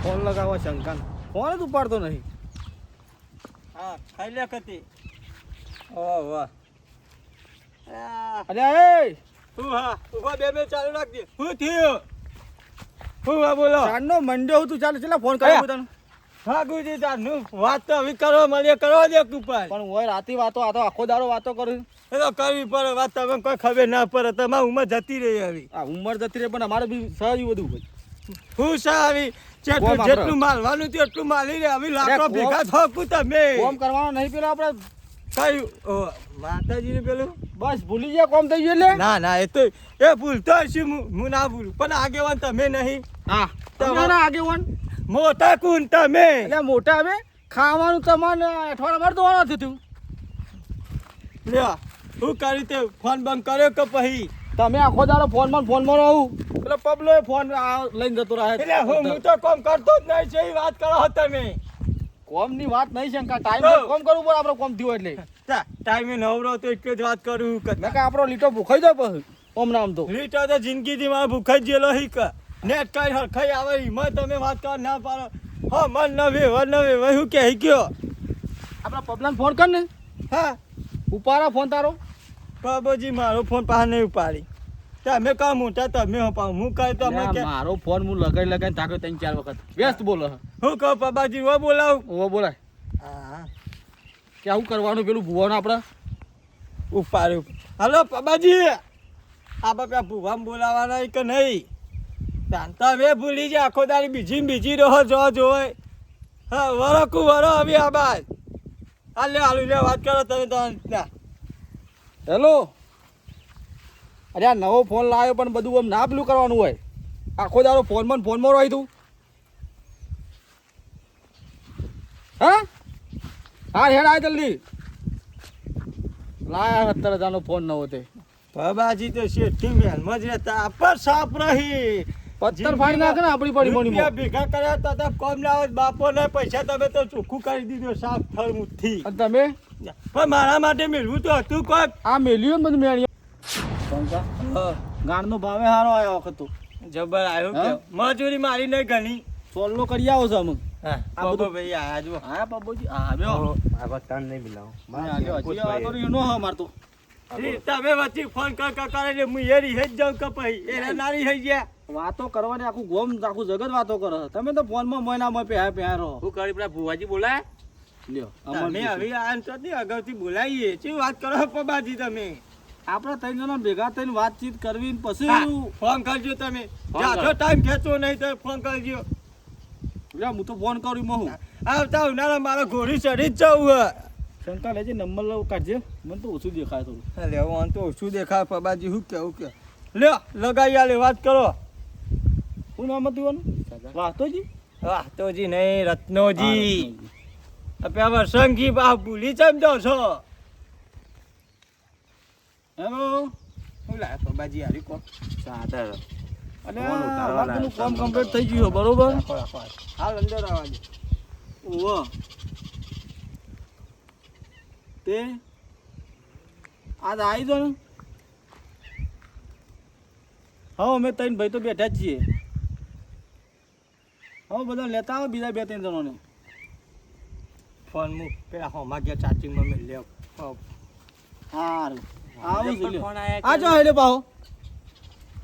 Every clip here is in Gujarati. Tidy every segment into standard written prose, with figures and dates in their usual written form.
ફોન લગાવવા શંકા ફોન જ ઉપાડતો નહીં. હા ખાઈ લે કતી. ઓહ વાહ. અરે એ હું હા ઉભા બે ચાલુ રાખજે. હું થયું હું હા બોલો. ચાંદનો મંડ્યો હું તું ચાલ ચલા ફોન કર્યો તને. હા ગુજી તારનું વાત તો હવે કરવા મળીએ કરવા દે તું પાય. પણ હોય રાતી વાતો આ તો આખો દાડો વાતો કરું. એ તો કરવી પડે વાત તમે કોઈ ખબર ના પડે તમારી ઉંમર જતી રહી આવી. આ ઉંમર જતી રહે પણ અમારે બી સહજ બધું હોય. હું સા આવી જેટલું માલવાનું હતું એટલું માલી રે હવે લાકડો ભેગા થોકું તમે. કોમ કરવાનો નહીં પેલો આપણે કયું માતાજીને પેલું બસ ભૂલી ગયા કોમ થઈ ગયું એટલે. ના ના એ તો એ ભૂલતો હશે હું ના ભૂલું પણ આગેવાન તમે નહીં. હા તમારા આગેવાન મોટા કુન તમે. એટલે મોટા હવે ખાવાનું તમને અઠવાડિયા ભર દોવાનો થયું. લ્યો હું કરી તે ફોન બંધ કર્યો કે પછી તમે આખો દાડો ફોનમાં રહું પેલો પબલો ફોન લઈને જતો રહે. એટલે હું તો કોમ કરતો જ નહીં છે એ વાત કરો તમે. કોમની વાત નહીં શંકા ટાઈમ કોમ કરવું પડે આપણે કોમ થયું એટલે. ટાઈમે નવરો તો એટલે જ વાત કરું કે મેં કે આપણો લીટો ભૂખાઈ જાય પછી ઓમ નામ તો લીટો તો જિંદગીથી મારે ભૂખાઈ ગયેલો હી કે નેટ કઈ હરખાઈ આવે એમાં તમે વાત કર ના પાડો. હા મન નવે હું કે ગયો આપણા પબલાને ફોન કર ને. હા ઉપાડા ફોન તારો. બાબુજી મારો ફોન પાસે નહીં ઉપાડી તમે કા મોટા તમે હું કહે તો અમે કે મારો ફોન હું લગાઈને થાક્યો 3-4 વખત વ્યસ્ત બોલો. હું કહું બાબાજી હો બોલાવું. ઓ બોલાય હા કે આવું કરવાનું પેલું ભુવાનું આપણે ઉપાડ્યું. હલો બાબાજી આ બાપા ભુવામ બોલાવાના કે નહીં જાણતા હવે ભૂલી જાય આખો દાડી બીજી રહો જોવે. હા વરો હવે આ બાદ હાલ લે વાત કરો તમે તો. હેલો અરે આ નવો ફોન લાવ્યો પણ બધું આમ ના પેલું કરવાનું હોય. આખો દાડો ફોનમાં રહી તું. હા હા હેડ આ જલ્દી લાયા 17,000નો ફોન નવો તે. બાબાજી તો શેઠી મહેલમાં જ રહેતા આપર સાપ રહી પથ્થર ફાડી નાખે ને આપણી પડી મોની રૂપિયા ભેગા કર્યા તો કોમ લાવો બાપો ને પૈસા તમે તો ચોખ્ખું કરી દીધો સાફ થર મુઠ્ઠી. અને તમે પણ મારા માટે મેળવું તો હતું કોક. આ મેલ્યું ને બધું મેળ્યું. ગાણનો ભાવે સારો આવ્યો વખત તો જબર આવ્યો કે મજૂરી મારી નહીં ઘણી સોલ્લો કરી આવો છો અમે. હા આ બધું ભાઈ આયા જો હા બાબુજી આવ્યો આ બતાન નહીં બિલાવો મારતો તમે વચ્ચે ફોન કર કરે હું એરી હેજ જાઉં કે પછી એને નારી થઈ ગયા વાતો કરવાની આખું ગોમ આખું જગત વાતો કરે. તમે તો ફોનમાં મહિનામાં પહેરા રહો. હું કરી પેલા ભુવાજી બોલાય લ્યો અમે હવે આ તો અગાઉથી બોલાવીએ શું વાત કરો પબાજી તમે. આપણે 3 જણા ભેગા થઈને વાતચીત કરવી ને પછી ફોન કરજો તમે જાજો ટાઈમ ખેંચો નહીં તો ફોન કરજો. લે હું તો ફોન કર્યું હું આવતા ઉનાળા મારે ઘોડી ચડી જ જવું હે. શંકા લેજે નંબર લઉં કાઢજે મને તો ઓછું દેખાય થોડું. લે હું તો ઓછું દેખાય પબાજી હું કે લ્યો લગાઈ આલે વાત કરો. શું નામ હતું વાતોજી વાતોજી નહીં રત્નોજી. હવે સંગી બા ભૂલી સમજો છો. હેલો હું લાય પબાજી હારી કોમ સાદર અને આપણું કામ કમ્પ્લીટ થઈ ગયું બરોબર. હાલ અંદર આવવા દે. ઓહો તે આજ આવી જો ને. હા અમે 3 ભાઈ તો બેઠા જ છીએ. હા બધા લેતા આવો બીજા 2-3 જણોને. ફોન મૂક પેલા હોમાં ગયા ચાર્જિંગમાં મેં લે. સારું આવું છું આ જો હેડે પાહો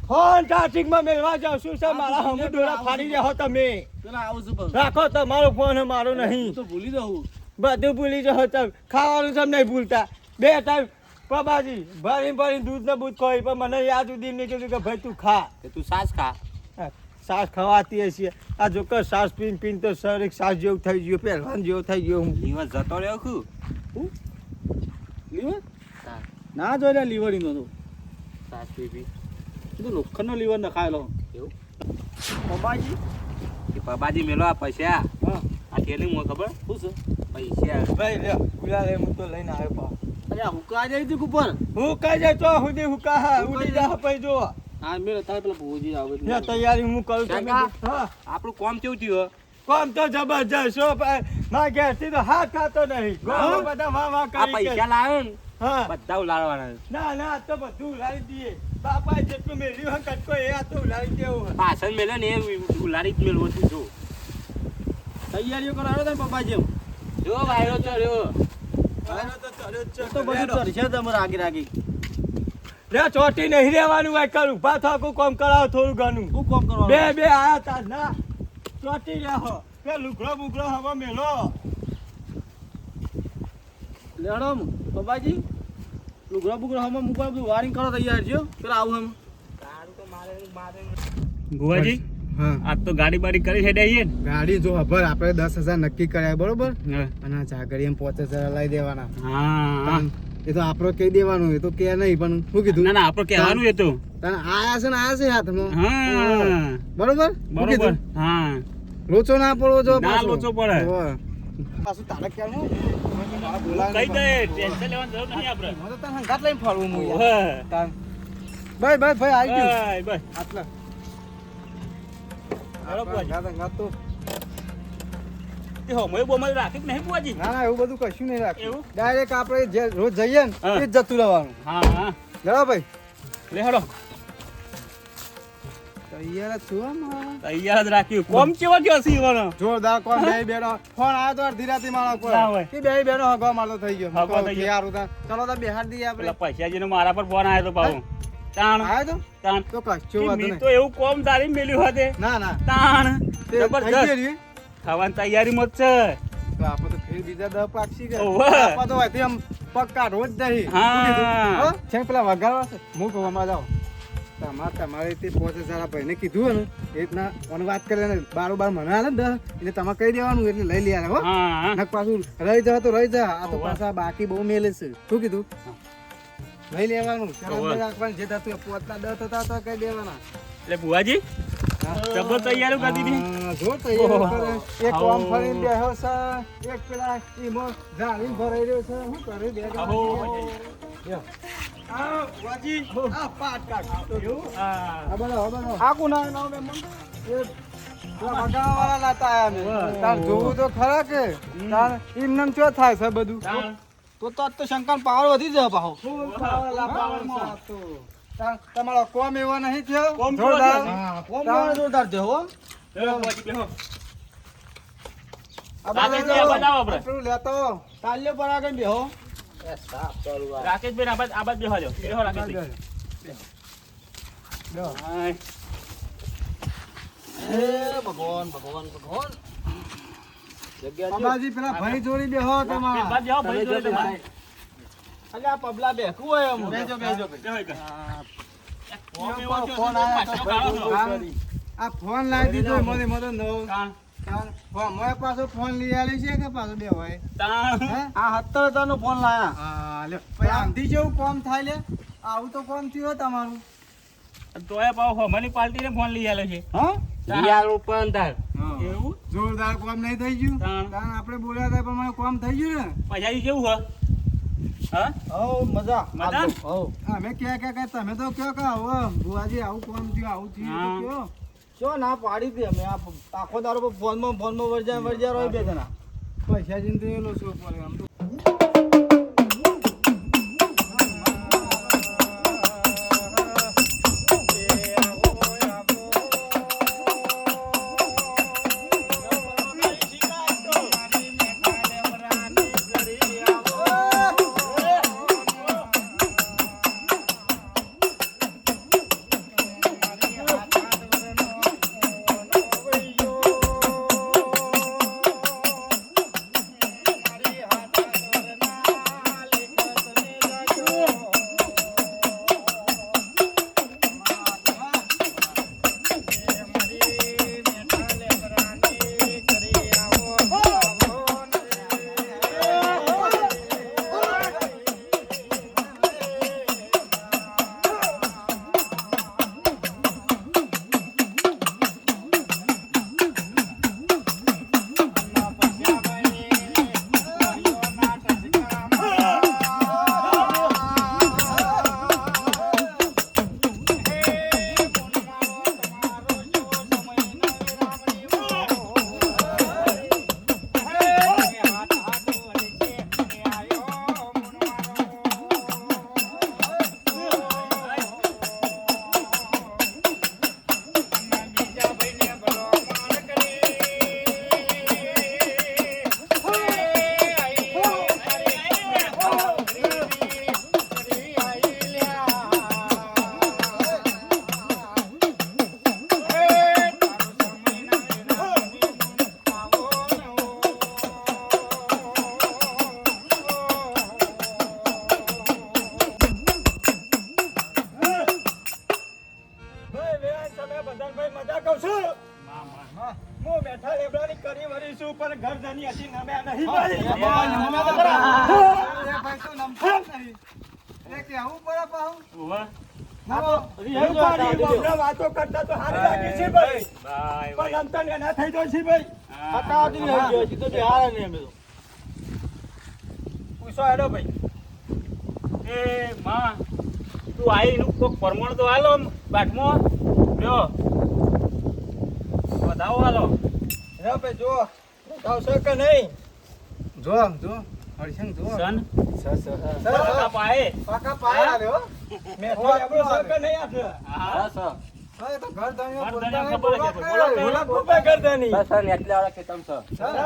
ફોન ચાર્જિંગમાં મેળવા જાવ શું છે મારા હમુ ડોળા ફાડી રહ્યા તમે. પેલા આવું છું રાખો તમારો ફોન મારો નહીં. તો ભૂલી જાઉં બધું ભૂલી જાઓ તમે. ખાવાનું સમ નહીં ભૂલતા. 2 ટાઈમ પબાજી ભરી દૂધ ને બૂધ ખોઈ પણ મને યાદ સુધી નહીં કીધું કે ભાઈ તું ખા તું સાસ ખા. સાસ ખવાતી હશે આ જોકર સાસ પીન તો સર એક સાસ જેવું થઈ ગયું પહેલવાન જેવું થઈ ગયો. હું લીવર જતો રહ્યો છું. લીવર ના જોઈ લે લીવર નો તો સાસ પીપી તો લોખંડનો લીવર નખાયેલો એવું. પબાજી પબાજી મેલો આ પૈસા હા આ થેલી મને ખબર શું છે પૈસા ભાઈ લે ગુલા લે હું તો લઈને આવ્યો પા. અરે હુકા જાય તું ઉપર હુકા જાય તો સુધી હુકા હા ઉડી જા પઈ જો. હા મેરે તારે પેલા ભોજી આવે ને તૈયારી હું કરું તમે. હા આપણું કોમ કેવું થયું કોમ તો જબરજસ્ત હો માં ઘેરથી તો હાથ ખાતો નહીં. ગોળ બધા વાહ કરી આ પૈસા લાવ્યો ને હા બધા ઉલાડવાના. ના તો બધું ઉલાડી દઈએ. બાપા જેટલું મેલ્યું હોય કટકો એ આ તો ઉલાડી દેવું. પાછળ મેલે ને એ ઉલાડી જ મેળવો છું જો તૈયારીઓ કરાવો તમે પપ્પાજી જો વાયરો ચડ્યો તો બધું ચડશે તમારે આગે રાગી લે ચોટી નહીં રહેવાનું હોય કર ઊભા થાકું કોમ કરાવો થોડું ઘણું શું કોમ કરવાનું બે આયા તા ના ચોટી રહ્યા કે લુગડો બુગડો હવે મેલો લેડો પપ્પાજી લુગડા બુગડા હમ મુકવા બધું વારિંગ કરો તૈયાર છો પેલા આવું ભુવાજી આજ તો ગાડી બાડી કરી છે દઈએ ને ગાડી જો ખબર આપણે 10,000 નક્કી કર્યા બરોબર હા. અને જાગડી એમ 5,000 લઈ દેવાના હા એ તો આપણો કહી દેવાનું એ તો કે નહીં પણ શું કીધું ના ના આપણે કહેવાનું એ તો તને આયા છે ને આયા છે હાથમાં હા બરોબર શું બરોબર કીધું? હા લોચો ના પડવો જો ના પાછો. લોચો પડે. હોવે. પાછું તારે કહેવાનું મારા બોલાવે કહી દે ટેન્શન લેવાની જરૂર નહીં આપણે મને તો તારે હંગાત લઈને ફરવું હું યાર. ઓહે. તાર. ભાઈ આવી ગયું બાય બાય આટલા હાલો ભુવાજી. હંગાત તો એ હોમય બોમય રાખી જ નહીં ભુવાજી ના ના એવું બધું કશું નહીં રાખ્યું એવું? ડાયરેક્ટ આપણે જે રોજ જઈએ ને હા. એ જ જતું રહેવાનું હા હા જરા ભાઈ લે હેડો તૈયાર જ છું હો મારા. તૈયાર જ રાખ્યું કોમ કેવો ગયો સીવાનો જોરદાર કોણ બે બેનો ફોન આવ્યો તો અડધી રાતે મારા ઉપર ના હોય. કે બે બેનો હગવા મારતો થઈ ગયો હગવા થઈ ગયો. સારું તા ચલો તો બેહાડ દઈએ આપણે પેલા પૈસાજીનો મારા પર ફોન આવ્યો તો પાછો તાણ આવ્યો તાણ તો કશું વાંધો મેં નહીં તો એવું કોમ તારી મેલ્યું હતે ના ના તાણ તે થઈ જબરજસ્ત ગયું રહ્યું. ખાવાની તૈયારીમાં જ છે તો આપણે તો ફેર બીજા 10 પાક્ષી ગયા ઓવે. આપણે તો હોયથી આમ પક્કા રોજ દહીં હા. શું કીધું? હો? છે ને પેલા વઘારવા છે હું કહું હમણાં જાઓ તમારે તે 5,000 ભાઈને કીધું હોય ને એ રીતના મને વાત કરે ને બારોબાર મને હાલે ને 10 એટલે તમારે કહી દેવાનું એટલે લઈ લે હો હા નક પાછું રહી જા તો રહી જા આ તો ઓવે. પાછા બાકી બહુ મેલે છે શું કીધું લઈ લેવાનું ઓવે. રાખવાનું જે થતું હોય. પોતના 10 થતા તો કહી દેવાના એટલે ભુવાજી જબર તૈયારી કરી દીધી હા, જો તૈયારી ઓહો. કરે. એક આવો. આમ ફરીને બેઠો છે એક પેલા ઈમો જાળીને ભરાઈ રહ્યો છે શું કરે બે જણા? આવો. લ્યો. આ વાજી આ પાટ કાઢ એવું હા આ બનાવો, આ બનાવો. આકુ ના ના બે મન એ પેલા વગાડવાવાળા લાતા આયા મેં. તાર જોવું તો ખરા કે તાર એમને એમ ચો થાય છે બધું તાણ. તો આજ તો શંકર પાવર વધી જાય પાહો ફૂલ પાવર લાવવાનો આ તો. તમારો કોમ એવો નહીં થયો કોમ કેવો જોરદાર. થયો? હા, કોમ કોણ જોરદાર છે હો બેહો ભુવાજી, બેહો. આ બાજુ રાકેશભાઈ, આ બાજુ આવો આપણે. પેલું લેતો તાલ્યો પર આગળ બેહો રાકેશભાઈ આ બાજુ બેહો જાઓ. બેહો રાકેશભાઈ. લ્યો. હાય. એ ભગવાન ભગવાન ભગવાન જગ્યા બાબાજી પેલા ભાઈ જોડી બેહો તમારા બાજુ જાઓ, ભાઈ જોડે તમારે. અલે આ પબલા બેઠું હોય એમ બેજો બેજો બેહો એક. ફોન એવો થયો છે, ફોન પાછો ગાળો છો. આ ફોન લાવી દીધો મને મદદ નવો તાણ. મોય પાછો ફોન લઈ આલી છે કે પાછો બે હોય તાણ. હે આ 17,000 નો ફોન લાયા હા લ્યો પછી આમથી જેવું કોમ થાય લે આવું તો કોમ થયું તમારું તોય પાછો હોમાની પાર્ટીને ફોન લઈ આલ્યો છે હા એવું જોરદાર કોમ નહીં થઈ ગયું તાણ. તાણ આપણે બોલ્યા હતા પણ મને કોમ થઈ ગયું ને પૈસા કેવું હ હા હો મજા મજા? હો અમે કે તમે તો કયો કે આવો બુઆજી આવું કોમ થયું આવું થયું હા. તો કયો શું ના પાડી દે અમે આ આખો દારો ફોનમાં વરજા હોય બે જણા પૈસા જઈને તો શું પડે આમ તો કરીશું પણ ઘર ધની હજી નમ્યા નહીં ભાઈ. એ ભાઈ તો નમતા જ નહીં. એટલે કેવું પડે પાછું. ઉવા. એવું પાડી બબડા વાતો કરતા તો સારું લાગે છે ભાઈ. ભાઈ પણ અંતર ના થઈ જાય છે ભાઈ. પૂછો હેડો ભાઈ. એ માં તું આઈ નું કોક પરમણ તો હાલો બાટમાં લ્યો વધાવો હાલો હેડો ભાઈ જો આવશે કે નહીં. જો હરિશંગ જો સન સર પાએ પાકા પાયા રે હો. મેઠો આપણો સર કે નહીં આપે. હા સર હા, એ તો ઘર ધણીઓ ઘર બોલતા ધણીઓ હોય, ખબર છે, બોલવા બોલો કરે. બોલા કુપે કર દેની. સર,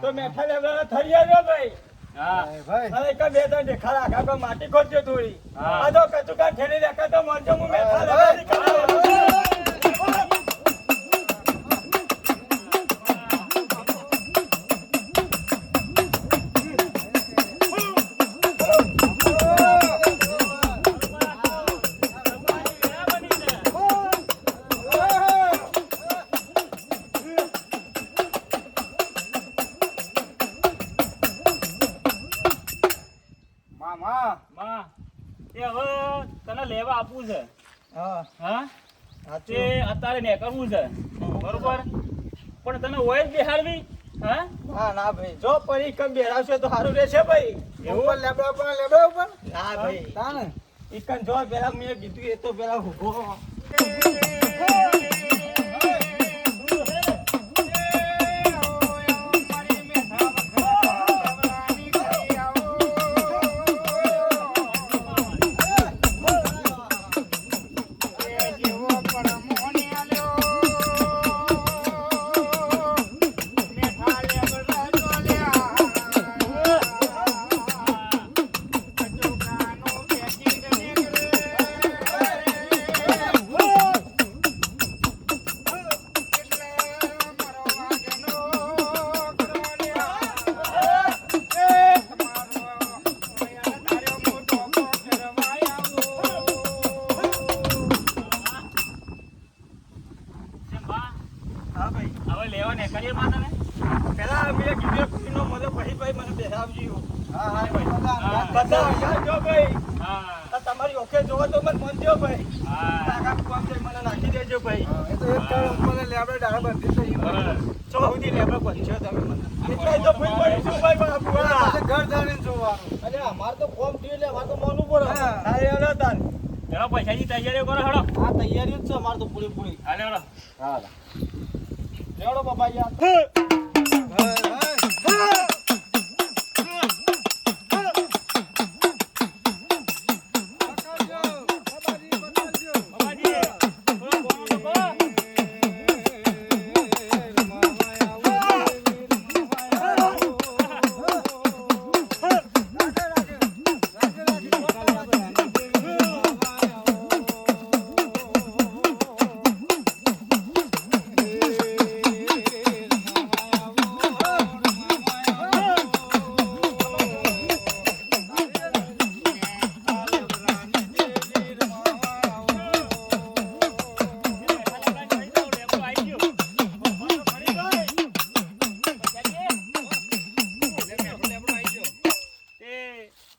તો મેઠા લેવડા થઈ આવ્યો ભાઈ. હા એ ભાઈ અરે કે બે ત્રણ દેખા રાખા તો માટી ખોદજો થોડી. હા. આ તો કચુકા ખેડી રાખા તો મરજો હું મેઠા લેવડાની કરાવું. મામા માં એ હવે તને લેવા આપવું છે હા હા તે અત્યારે નીકળવું છે બરોબર પણ તને ઓઇલ બેહાડવી હા હા ના ભાઈ જો પરી કમ બેરાવશે તો સારું રહેશે ભાઈ. ઉપર લેબડા ઉપર લેબડા ઉપર હા ભાઈ તાને ઈકન જો પેલા મેં કીધું એ તો પેલા ઉભો. હા ભાઈ હવે લેવા નીકળીએ માં તને પેલા મેં કીધું ખુશીનો મને પછી ભાઈ મને બેસાવજો. હા હા બધા બધા અહીંયા જો ભાઈ હા આ તમારી ઓકે જોવો તો મને મનજો ભાઈ. હા કાકા કુવામ જઈ મને નાખી દેજો ભાઈ. એ તો એક કાળ ઉપર લેબડા ડાળ બંધી છે ઈ બરાબર. ચો સુધી લેબડો બનશો તમે મને. એટલે તો ભૂલ પડીશું ભાઈ બાપુ. પાછું ઘર ધણીને જોવાનું અરે અમારે તો ફોર્મ થયું એટલે અમારે તો માનવું પડે હા. હા એનો તાન. ચલો પૈસાની તૈયારીઓ કરો હેડો આ તૈયારી જ છે અમારે તો પૂરી હાલે હેડો લેવડો બાબા યાર બાબાજી બોલો બોલો તો બોલો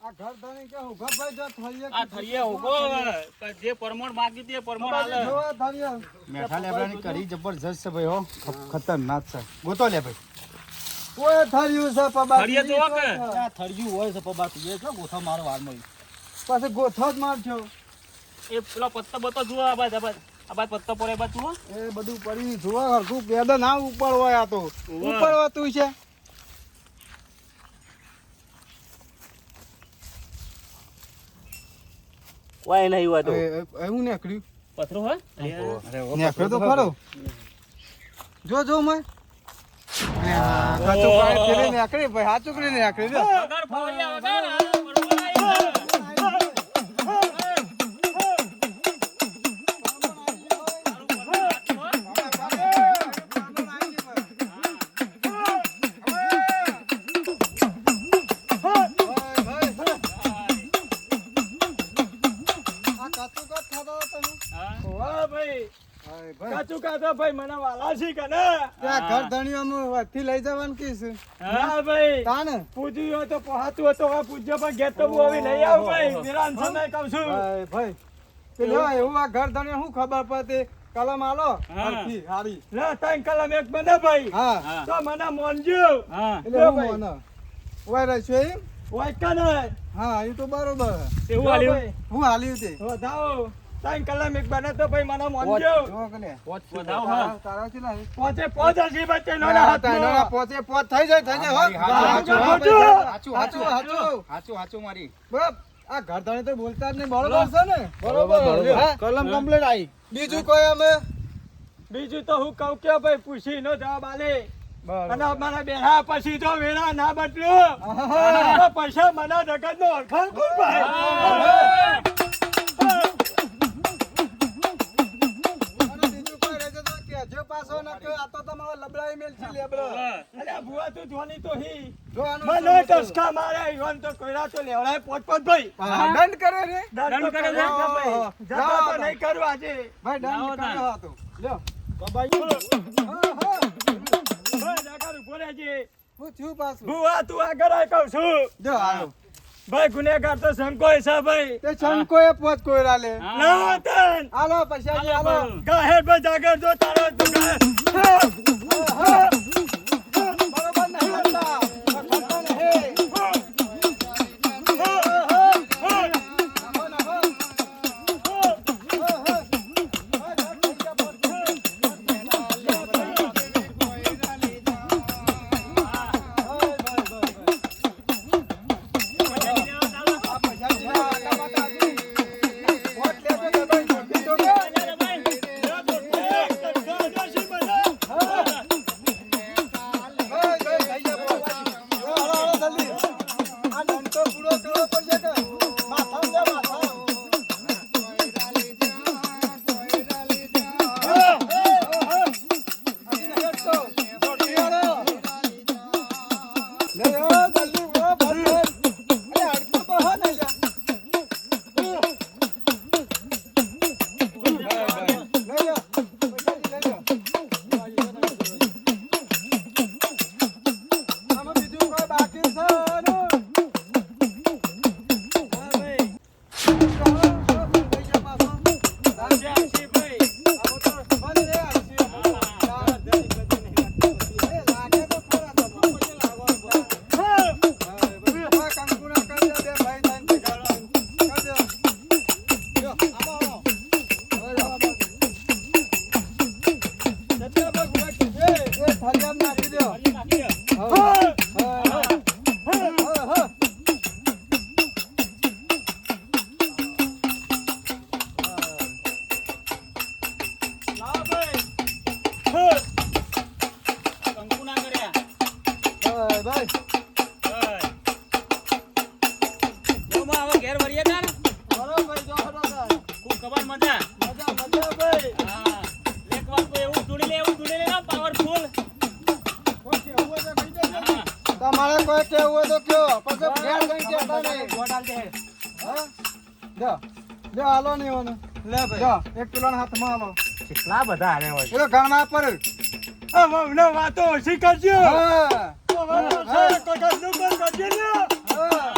આ ઘર ધણી કે હું ઘર ભાઈ જાત થઈએ આ થરીએ ઉભો જે પરમણ માંગી તે પરમણ હાલે જોવા ધણીએ મેઠા લેબડાની કઢી જબરજસ્ત છે ભાઈ હો ખતરનાક છે ગોતો લે ભાઈ કોઈ થર્યું છે પબા થળીએ જોવો કે? આ થળિયું હોય છે પબા તું એ છો ગોથા મારો વારમાં પાછું ગોથો જ મારજો એ પેલો પત્તો બત્તો જુઓ આ બાદ પત્તો પડે બાદ જુઓ એ બધું પડી જોવા હરખું પેદા ના ઉપર હોય આ તો ઉવ્વ. ઉપર હોતું છે વાય નહીં હોય એવું નીકળ્યું પથરો હોય નીકળ્યો તો ખરો જો જો મેં કાચું પાણી ફેરી નીકળી ભાઈ હાચું કરી નીકળી લે વગર ફોડિયા વગર આ પરમણ આવી વાહ ભાઈ હાય ભાઈ કાચું કાતો ભાઈ મને વાલા છે કે ને ત્યાં ઘર ધણીઓમાં વચ્ચે લઈ જવાનું કીશ ના ભાઈ તાને પૂજ્યું હોય તો પહાતું હોય તો હવે પૂજ્ય પણ ઘેર તો હું હવે લઈ આવું ભાઈ નિરાંત સમય કહું છું ભાઈ ભાઈ તે લ્યો એવું આ ઘર ધણી શું ખબર પડતી કલમ આલો હા. હરખી હારી લે ત્રણ કલમ એક બને ભાઈ હા હા તો મને મોનજો હા એટલે લ્યો હું ભાઈ. મને ઓય રહેશે એમ હોય કે નહીં હા એ તો બરોબર એવું લ્યો હાલ્યું ભાઈ. હું હાલ્યું તે વધાવો ત્રણ કલમ એક બને તો ભાઈ મને મોનજો જો કે લે વધાવો હા તારા છે ને પોચે પોચ હજી બચ્ચે નો હા, તારા હાથ પોચે પોચ થઈ જાય હો હાચું, હાચું, હાચું. હાચું. હાચું મારી બાપ, આ ઘર ધણી તો બોલતા જ નહીં બરોબર છે ને બરોબર. હા? કલમ કમ્પ્લીટ આવી બીજું કોઈ અમે બીજું તો હું કહું કે ભાઈ પૂછી નો જવાબ આલે અને અમારા બેહા પછી તો વેરા ના બદલ્યો તો પૈસા મને જગત નો ઓળખાણ કોણ ભાઈ અને બીજું કોઈ રહેશે તો કહેજો પાછો ને કે આ તો તમારો લબડાઈ મેલ છે લેબડો. અરે ભુવા તું જોની તો હી જો આનું મને સમજો. ટસકા મારે ઈવન તો કોઈના તો લેવડાય પોત પોત ભાઈ હા, દંડ કરે રે દંડ કરે છે કે ભાઈ જગા તો નહીં કરું આજે ભાઈ દંડ કર્યો હતો લ્યો જગા ઉભો રહેજે હું થયું પાછું ભુવા તું આગળ આય કહું છું જો આવ્યો ભાઈ ગુનેગાર તો શંકોય છે ભાઈ તે છંકો એ પોત કોઈ રાલે ના તન આલો પૈસા જી આલો ગાહેર પર જાગર જો તારો તું બરોબર નહીં કરતા કરતા નહીં નાખો, નાખો. આ પૈસા જી આટા માટા હતી. વોટ લેજો તો ભાઈ જોડતી તો કે. કંકુ ના કર્યા ભાઈ જોમાં હવે ઘેર વળીએ તાર બરોબર જો બરોબર ખૂબ ખબર મજા મજા મજા ભાઈ હા એક વાર તો એવું જોડી લે ના પાવરફુલ કોઈ કેવું હોય તો કહી દેજો ને. તમારે કોઈ કેવું હોય તો કયો પછી ઘેર કઈ કહેતા નહીં ગોળ આલ દે. હા? જો જો હાલો નહીં ઓને લે ભાઈ જો એક કિલોના હાથમાં હાલો કેટલા બધા આરે હોય એ તો ઘરમાં પર આ મમ્મીને વાતો ઓછી કરજો હા આ વાતો છે કગરનું પણ કરજો ને હા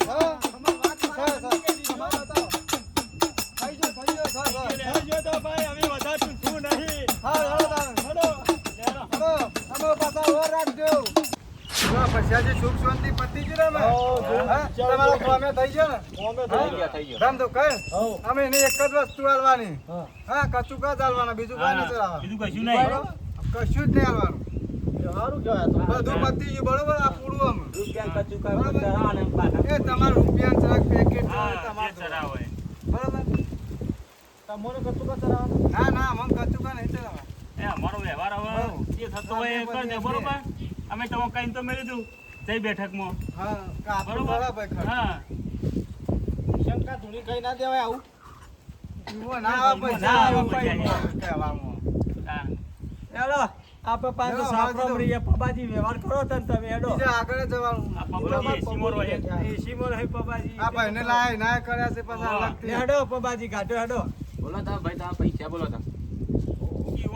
હા તમારે બતાવો. થઈ ગયો, થઈ ગયો, સર, સર. લેજો તો ભાઈ હવે વધારે પૂછવું નહીં હા, હાલો તારે. હલો હાલો, અમે પાછા ઓર રાખજો. જો પછી આજે સુખ શાંતિ પતી ગઈ ને અમે? હા? તમારા કામે થઈ ગયો ને? થઈ ગયો રામ તો કહે અમે એની એક જ વસ્તુ હાલવાની હા કચું જ હાલવાના બીજું કઈ નથી હાલવાનું. બીજું કશું નહીં બરોબર? કશું જ નહીં હાલવાનું સારું કહેવાય તો બધું પતી ગયું બરોબર આ પૂરું અમે રૂપિયા કચું બરોબર? એ તમારું રૂપિયા ચરાક પેકેટ હા તમારું જે ચરાવ હોય બરોબર તમને કતું કતર આવે ના ના મને કચું કા નહીં ચલાવવા. એ અમારો વ્યવહાર હવે જે થતો હોય એ કરજો બરોબર અમે તમે કઈ તો મેળવી દઉં જઈ બેઠકમાં હા કાપડ બરોબર બરાબર ખરું. હા શંકા ધૂળી કઈ ના દેવાય આવું જુઓ, ના આવે ના આવે પછી પછી. કહેવામાં. હા. હેલો આપણે પાંચ હેલો, સાપરો હાજી તો. રહીએ પબાજી વ્યવહાર કરો તને તમે હેડો બીજે આગળ જવાનું આ પબજી સીમોર હોય એ સીમો રહી પબાજી આ ભાઈને લાય ના કર્યા છે પછી હા. અલગથી હેડો પબાજી કાઢો હેડો બોલો તમે ભાઈ તમે પૈસા બોલો તમે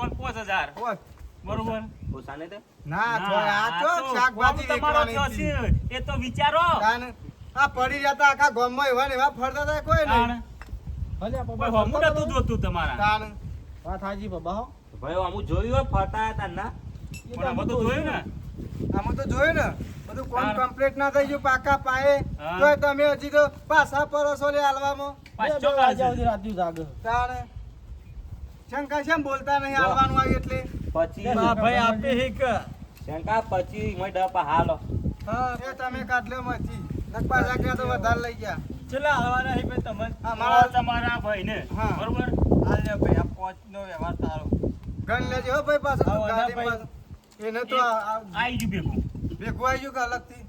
પોન 5000 ઓય, બરોબર ઓછાને તો ના થોય, આ તો શાકભાજી કોમ તમારો વેચવાની થયો હતી. છે. એ તો વિચારો તાન, આ પડી જતા આખા ગામમાં એવા ને એવા ફરતા હતા કોઈ નહીં. તાણ. ભલે આ કોઈ પપ્પા હમું નતું જોતું તમારા તાન, વાત હાજી બાબા હો ભાઈ અમુક જોયું હોય ફરતા હતા ના પણ આ બધું જોયું ને આમાં તો જોયું ને બધું કોમ તાન. કમ્પ્લીટ ના થઈ ગયું પાકા પાયે હા. તોય તમે હજી તો પાછા પરસો લે હાલવામાં. પાછો આજે કાઢશે. રાત્યું જાગે તાણે શંકા શેમ બોલતા નહીં હાલવાનું આવ્યું એટલે પછી હા ભાઈ આપે હિક શંકા પછી મય ડપા હાલો હા એ તમે કાઢલ્યો માંથી નકપા જાગ્યા તો વધારે લઈ ગયા. ચલા આવવાના હે ભાઈ તમને આ મારા મારા તમારા ભાઈને હા. બરોબર હાલ લે ભાઈ આ પોચ નો વ્યવહાર તારો ગન લેજો હો ભાઈ પાછો આવો ના ગાડી ભાઈ. પાછો. એને તો આઈ ગયું ભેગું ભેગું આવી ગયું કે અલગથી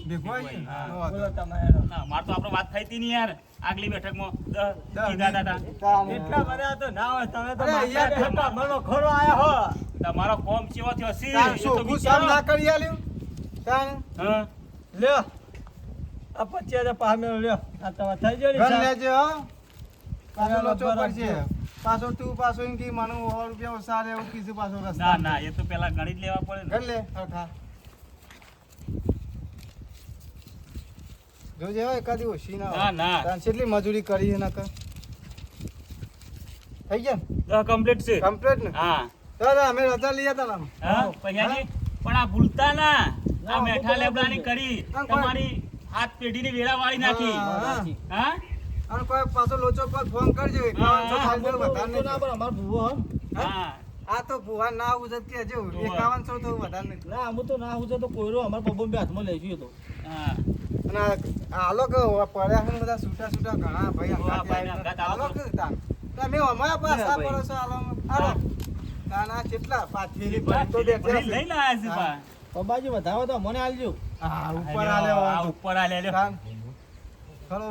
ભેગું આવી હા. ગયું? બોલો તમારે ના માર તો આપણે વાત થઈ હતી ને યાર આગલી બેઠકમાં દસ કીધા હતા તાણે. એટલા બધા તો ના હોય તમે તો અરે માથા યાર, ઠેકા મનો ખોરો આયા હો તમારો કોમ કેવો થયો છે તાણ એ તો શોભું સામ વિચારો. ના કરી આલ્યું તાણે. હા લ્યો આ 25000 પામે લ્યો આ તમારે થઈ ગયો ને ગન સાહેબ? લેજો હો પાછો બરાબર, લોચો પડશે બરાબર. પાછો તું પાછો એમ કે મને 100 રૂપિયા ઓછા લે એવું કીધું પાછો ના રસ્તા ના એ તો પેલા ગણી જ લેવા પડે ને ગન લે હરખા જોજે હો એકાદી ઓછી ના ના ના તાણ કેટલી મજૂરી કરી છે નકર થઈ ગયા કમ્પ્લીટ છે કમ્પ્લીટ ને હા દાદા અમે રજા લઈ હતા ને હા પૈયાજી પણ આ ભૂલતા ના આ મેઠા લેબડાની કરી પણ તમારી હાથ પેઢીની વેળા વાળી નાખી હા. હા અને કોઈ પાછો લોચો પર ફોન કરજો હા, 51 હા, તો વધારે નહીં. અમાર ભૂવો હો હા આ તો ભુવા ના ઉજત કે જો 51 તો વધારે નહીં. ના અમુ તો ના હું તો કોયરો અમાર પપ્પા બે હાથમાં લઈ ગયો તો હા અને આ લોકો પડ્યા છે ને બધા છૂટા છૂટા ઘણા ભાઈ હા, ભાઈને અંગાત આલો આલો કે તાન. તમે અમારા પાછા પરસો આલો આલો તાના કેટલા પાથેલી ભાઈ તો બેઠા ભરી છે. લઈને આયા છે બા. પપ્પાજી વધાવો તો મને આલજો હા ઉપર આ આલે લ્યો, આ ઉપર આ લે લ્યો. તાન. હલો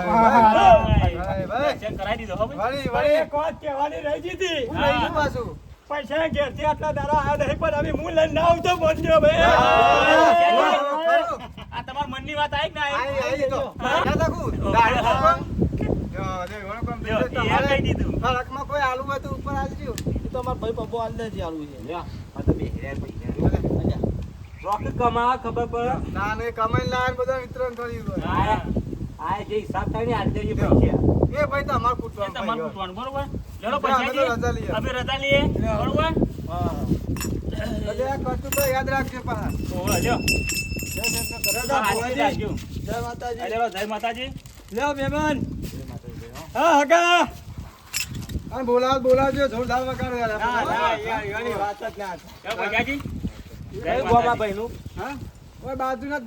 ભાઈ, ભાઈ ચેક કરાવી દીધો હો ભાઈ. વળી ભાઈ વળી એક વાત કહેવાની રહી જીતી હું લઈ જઉં પાછું પૈસા ઘેરથી આટલા દાડા આયા નહીં પણ હવે હું લઈને ના આવતો બોલજો ભાઈ આ તમારા મનની વાત આવી કે ના આઈ આવી? આઈ તો ના takut દાડે પણ જો જે વણ કોમ લ્યો, બીજે એ તમારે કહી દીધું. ફરકમાં કોઈ આલુ હોય તો ઉપર આલજો એ તો અમાર ભાઈ પપ્પો આલ દે આલુ છે લ્યો આ તો બે હેર પૈસા રોક કમાવા ખબર પડે ના ને કમાઈ લાય બધા મિત્રો થોડી હોય. આ જે હિસાબ થાય ને આજે જે પૈસા એ ભાઈ તમાર એ કૂટવાનું તમારું ભાઈ. પૂછવાનું, બરોબર? લેલો અમે તો રજા પૈસાજી. લઈએ. અમે રજા લઈએ, બરોબર? એટલે આ કશું તો યાદ રાખજો પાછા. ઓહો, લ્યો. રજા હાચવી ભુવાજી. રાખજો. જય માતાજી. આ લેલો, જય માતાજી. લ્યો મહેમાન હા હગા અને બોલાવજો જોરદાર વગાડો યાર ના ના આપણે. યાર એની વાત જ ના લેલો, પૈસાજી. જય ગોમા ભાઈનું હા ઓય બાજુના જ